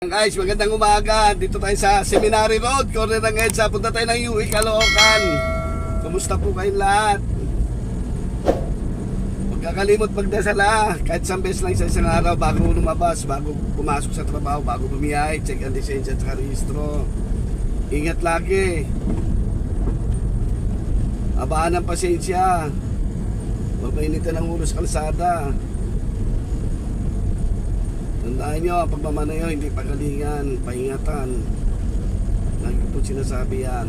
Guys, magandang umaga. Dito tayo sa Seminary Road, corner ng EDSA. Punta tayo ng UE Caloocan. Kumusta po kayong lahat? Huwag kakalimot magdasal kahit isang beses lang sa isang araw bago lumabas, bago pumasok sa trabaho, bago bumiyahe, check ang lisensya at rehistro. Ingat lagi. Abaan ng pasensya. Huwag mainitan ang ulo sa kalsada. Tandaan nyo, ang pagmamanayo hindi pagalingan, paingatan. Lagi po sinasabi yan.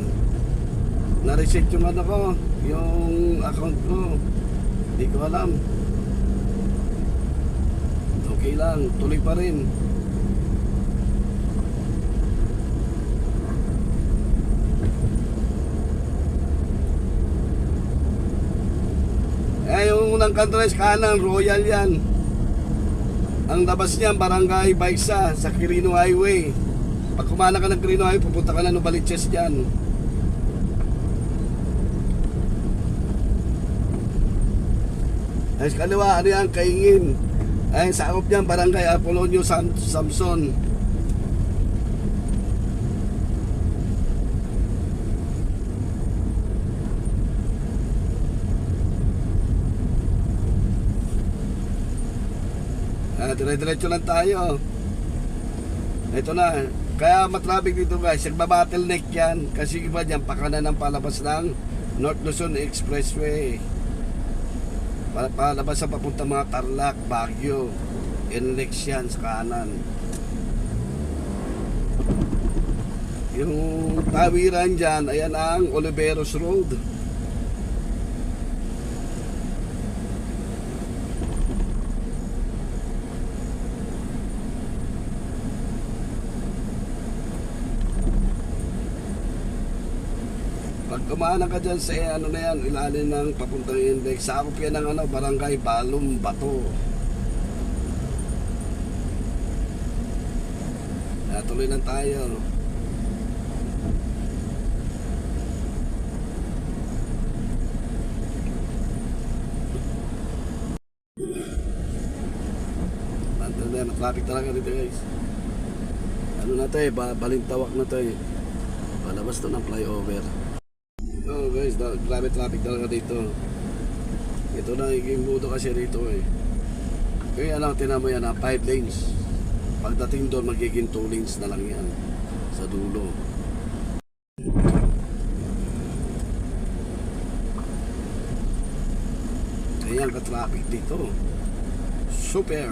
Na-reset yung ano ko, yung account ko. Hindi ko alam. Okay lang, tuloy pa rin. Yung unang kantres kanan, Royal yan. Ang labas niyan, Barangay Baisa sa Quirino Highway. Pag kumana ka ng Quirino Highway, pupunta ka na ng Baliches dyan. Ay, sa kaliwa, ano yan, Kaingin. Ay, sakop niyan, Barangay Apolonio Samson. Dire-diretso lang tayo. Ito na. Kaya matraffic dito guys. Nagbabottleneck yan. Kasi iba dyan pakanan ng palabas ng North Luzon Expressway. Palabas sa papunta mga Tarlac, Baguio, NLEX yan sa kanan. Yung tawiran dyan, ayan ang Oliveros Road. Pag kumanan ka dyan sa ano na yan, ilalim ng papuntang index, sakop yan ng ano, Barangay Balong Bato. Tuloy lang tayo. Traffic talaga dito guys. Ano na to Balintawak na to palabas to ng flyover. Oh guys, grabe traffic talaga dito. Ito na yung buto kasi rito Kaya ano, tinan mo yan 5 lanes. Pagdating doon magiging 2 lanes na lang yan sa dulo. Kaya ka traffic dito. Super.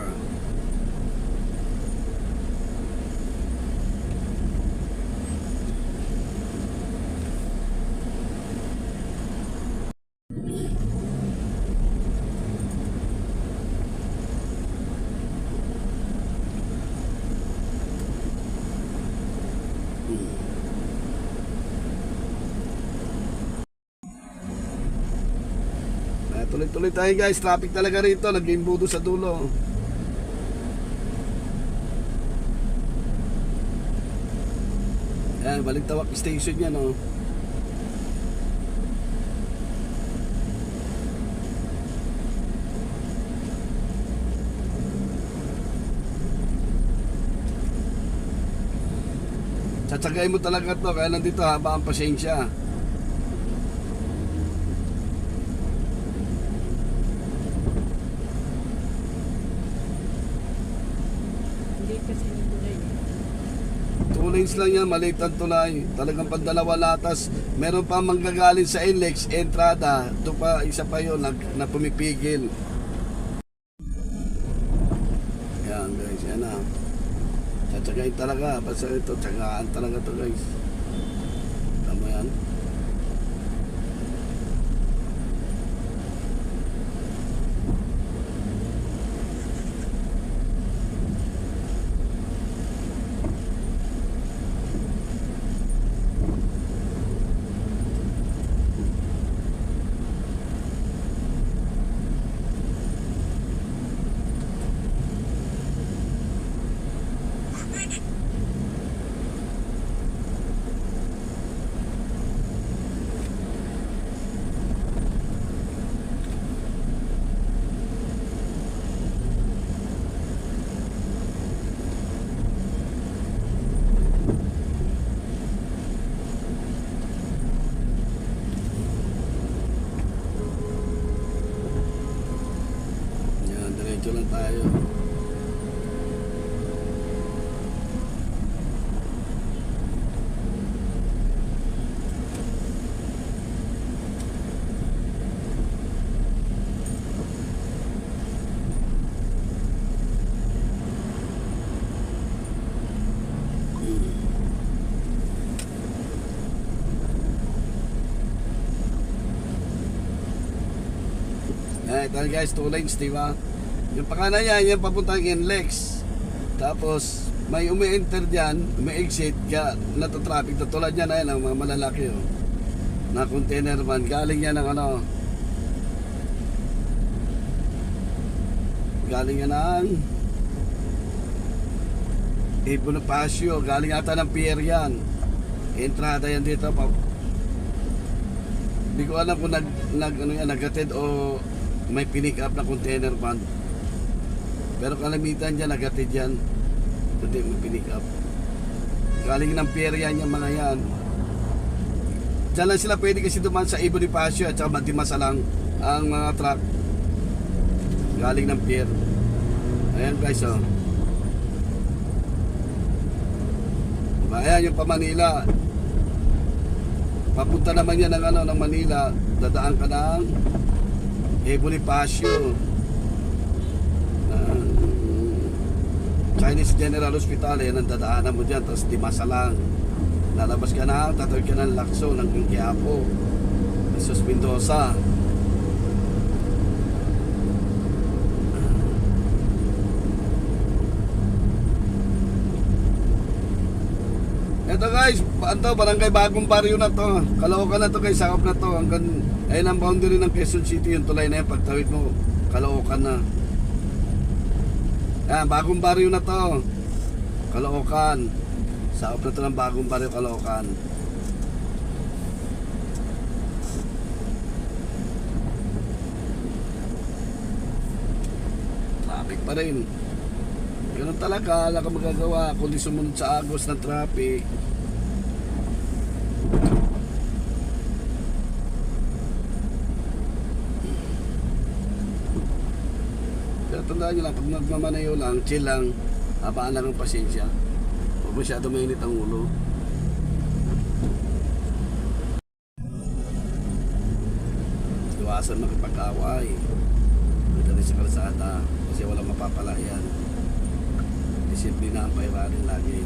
Tuloy-tuloy tayo guys, traffic talaga rito, nag-imbudo sa dulo. Yan, Balintawak station yan Tsatsagay mo talaga to, kaya nandito haba ang pasensya. Lanes lang yan, maliit ang tulay. Talagang pandalawa latas. Meron pa manggagaling sa NLEX, entrada. Ito pa, isa pa yun na pumipigil. Yan guys, yan na. Tsatsagayin talaga. Basta ito, tsagaan talaga to guys. Tama yan. dahil guys 2 lanes, di ba? Yung pakanan yan, yan papuntang NLEX. Tapos may umi-enter dyan, umi-exit, kaya natatraffic na tulad yan, ayun ang mga malalaki oh, na container van, galing yan ng ano, galing yan ng Bonifacio, galing ata ng pier yan, entrada yan dito pa. Hindi ko alam kung nag-atid o may pinick up na container van, pero kalamitan dyan nag-atid yan, hindi may pinick up, galing ng pier yan yung mga yan. Diyan lang sila pwede kasi dumaan sa Bonifacio at saka Dimasa lang ang mga truck galing ng pier. Ayan guys oh. Diba? Ayan yung pa Manila. Papunta naman yan ng, ano, ng Manila. Dadaan ka ng Bonifacio, Chinese General Hospital. Yan ang dadaanan mo dyan. Tapos Dimasa lang. Lalabas ka na, tatawid ka ng Lacson, ng Quiapo, Jesus Mendoza. Ito guys, ito, barangay Bagong Baryo na to. Caloocan na to guys, sakop na to. Hanggang, ayun ang boundary ng Quezon City, yung tulay na yan. Pagtawid mo, Caloocan na. Yan, Bagong Baryo na to. Caloocan. Sakop na ito ng Bagong Baryo, Caloocan. Traffic pa rin. Ganun talaga, wala ka magagawa kundi sumunod sa agos ng traffic. Kaya tandaan nyo lang, pag nagmamanayo lang, chill lang, habaan lang ang pasensya. Huwag masyado mainit ang ulo. Iwasan makipag-away. Madali sa kalsada kasi walang mapapalayan. Disiplina ang pairarin lagi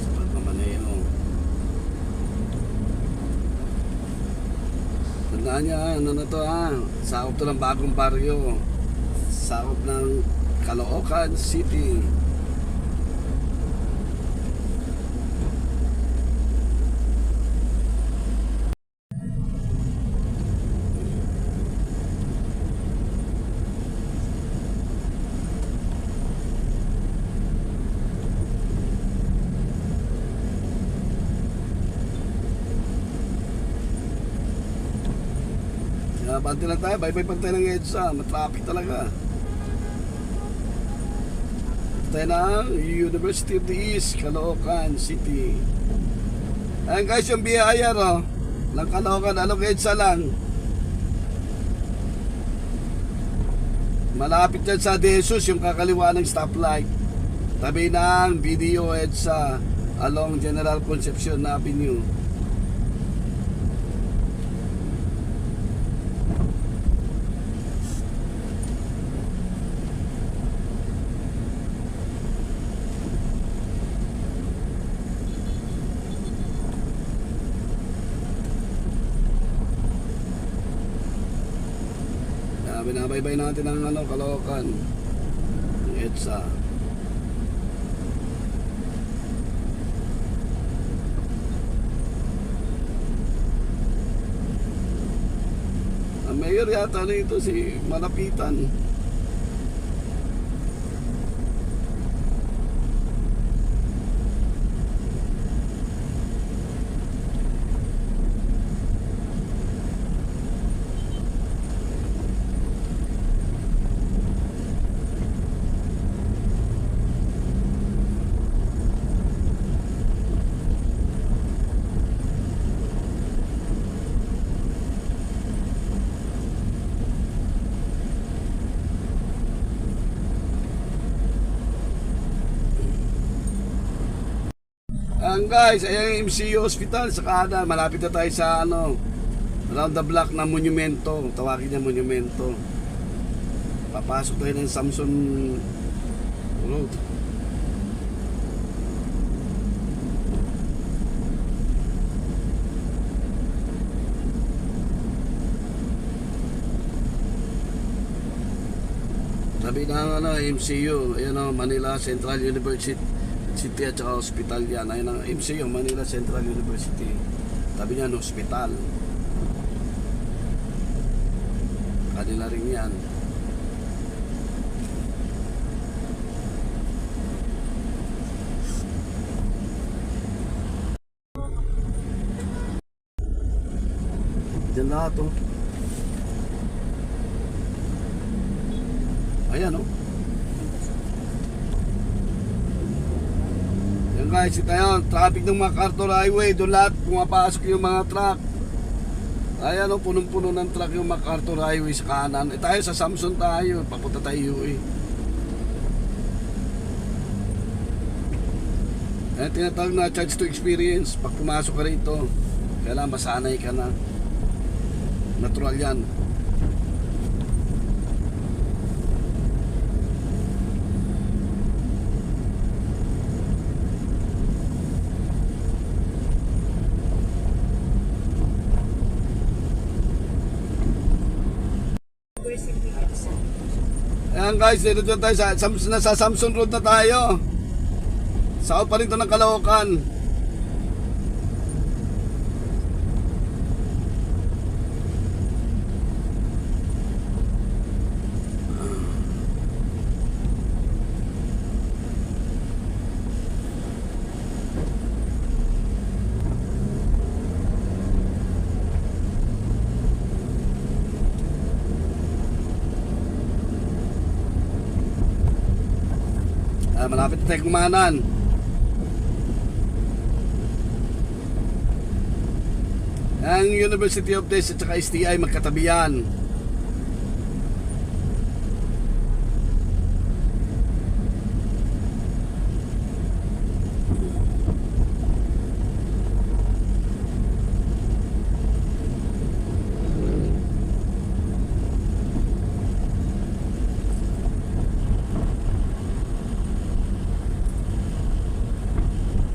sa pagmamaneho. Tandaan niya, ano na to ha, sakop to ng Bagong Baryo, sakop ng Caloocan City. Bante lang tayo, bye-bye pantay ng EDSA, matraffic talaga. Tayo ng University of the East, Caloocan City. Ayan guys, yung BIR oh, ng Caloocan, anong EDSA lang. Malapit yan sa Jesus, yung kakaliwa ng stoplight. Tabi ng BDO EDSA along General Concepcion Avenue. Binabaybay natin ang ano, Caloocan, ang EDSA. Ang mayor yata nito si Malapitan. Guys, ayan yung MCU Hospital sa kanan. Malapit na tayo sa ano, around the block na monumento. Tawagin niya monumento. Papasok tayo ng Samson Road. Tabi ng MCU, ayan o, Manila Central University at saka hospital yan. Ayan ang MCU, Manila Central University. Tabi niyan, hospital. Kanila rin yan. Diyan lahat o. Ayan o. Yan guys, ito yun. Traffic ng MacArthur Highway. Doon lahat pumapasok yung mga truck. Ayan o, punong-puno ng truck yung MacArthur Highway sa kanan. Tayo sa Samson tayo. Papunta tayo UE. Ayan, tinatawag na charge to experience. Pag pumasok ka rito, kailangan masanay ka na. Natural yan. Ayan guys, dito tayo sa Samson Road na tayo. Sao pa rin ito ng Caloocan. Malapit na tayo kumanan. Ang University of Des at saka STI magkatabi yan.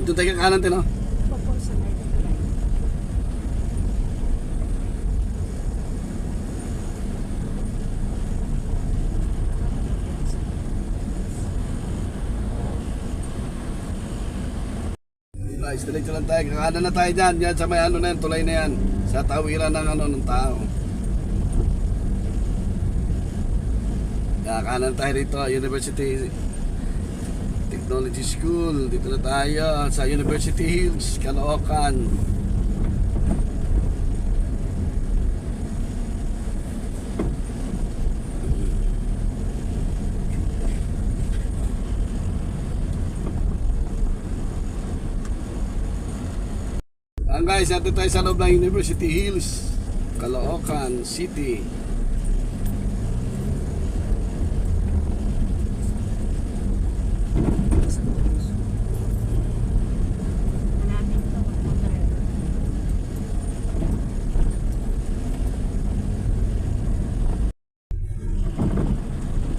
Ito tayo kanan din, no? Guys, diretso lang tayo. Kakanan na tayo dyan. Yan sa may ano na yan, tulay na yan. Sa tawiran ng tao. Kakanan tayo rito, University Technology School. Dito na tayo sa University Hills, Caloocan. Guys, natin tayo sa loob ng University Hills, Caloocan City.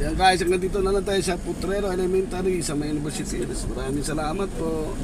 Yan guys, hanggang dito na lang tayo sa Putrero Elementary sa may University Hills. Maraming salamat po.